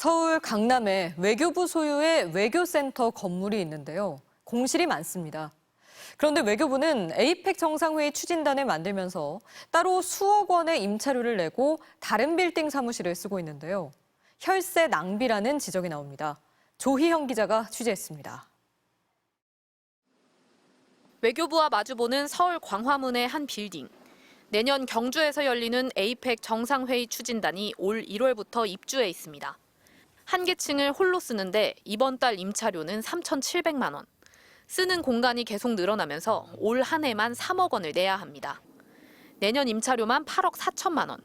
서울 강남에 외교부 소유의 외교센터 건물이 있는데요. 공실이 많습니다. 그런데 외교부는 에이펙 정상회의 추진단을 만들면서 따로 수억 원의 임차료를 내고 다른 빌딩 사무실을 쓰고 있는데요. 혈세 낭비라는 지적이 나옵니다. 조희영 기자가 취재했습니다. 외교부와 마주보는 서울 광화문의 한 빌딩. 내년 경주에서 열리는 에이펙 정상회의 추진단이 올 1월부터 입주해 있습니다. 한 개층을 홀로 쓰는데 이번 달 임차료는 3,700만 원. 쓰는 공간이 계속 늘어나면서 올 한 해만 3억 원을 내야 합니다. 내년 임차료만 8억 4천만 원.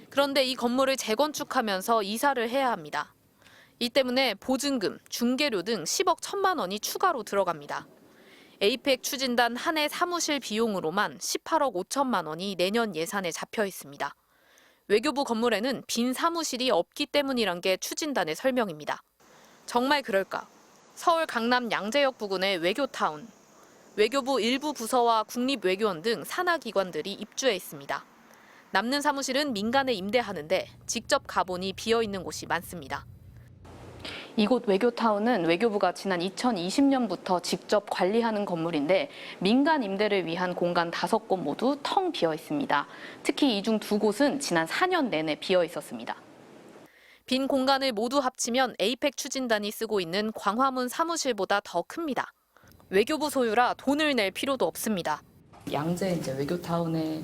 그런데 이 건물을 재건축하면서 이사를 해야 합니다. 이 때문에 보증금, 중개료 등 10억 1천만 원이 추가로 들어갑니다. 에이펙 추진단 한 해 사무실 비용으로만 18억 5천만 원이 내년 예산에 잡혀 있습니다. 외교부 건물에는 빈 사무실이 없기 때문이란 게 추진단의 설명입니다. 정말 그럴까? 서울 강남 양재역 부근의 외교타운. 외교부 일부 부서와 국립외교원 등 산하기관들이 입주해 있습니다. 남는 사무실은 민간에 임대하는데 직접 가보니 비어있는 곳이 많습니다. 이곳 외교타운은 외교부가 지난 2020년부터 직접 관리하는 건물인데 민간 임대를 위한 공간 5곳 모두 텅 비어 있습니다. 특히 이 중 2곳은 지난 4년 내내 비어 있었습니다. 빈 공간을 모두 합치면 에이펙 추진단이 쓰고 있는 광화문 사무실보다 더 큽니다. 외교부 소유라 돈을 낼 필요도 없습니다. 양재 이제 외교타운에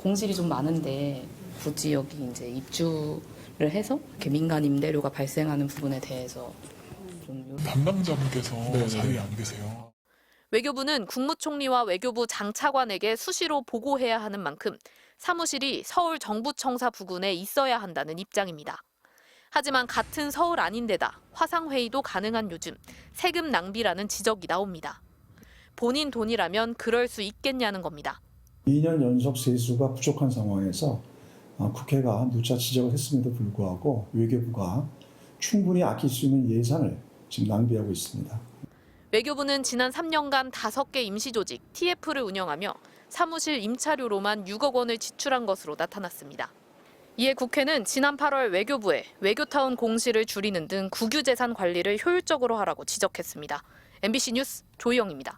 공실이 좀 많은데 굳이 여기 이제 입주를 해서 이렇게 민간 임대료가 발생하는 부분에 대해서 좀 담당자분께서 자리에 안 계세요. 외교부는 국무총리와 외교부 장차관에게 수시로 보고해야 하는 만큼 사무실이 서울 정부청사 부근에 있어야 한다는 입장입니다. 하지만 같은 서울 아닌데다 화상회의도 가능한 요즘 세금 낭비라는 지적이 나옵니다. 본인 돈이라면 그럴 수 있겠냐는 겁니다. 2년 연속 세수가 부족한 상황에서 국회가 누차 지적을 했음에도 불구하고 외교부가 충분히 아낄 수 있는 예산을 지금 낭비하고 있습니다. 외교부는 지난 3년간 5개 임시조직 TF를 운영하며 사무실 임차료로만 6억 원을 지출한 것으로 나타났습니다. 이에 국회는 지난 8월 외교부에 외교타운 공실을 줄이는 등 국유재산 관리를 효율적으로 하라고 지적했습니다. MBC 뉴스 조희영입니다.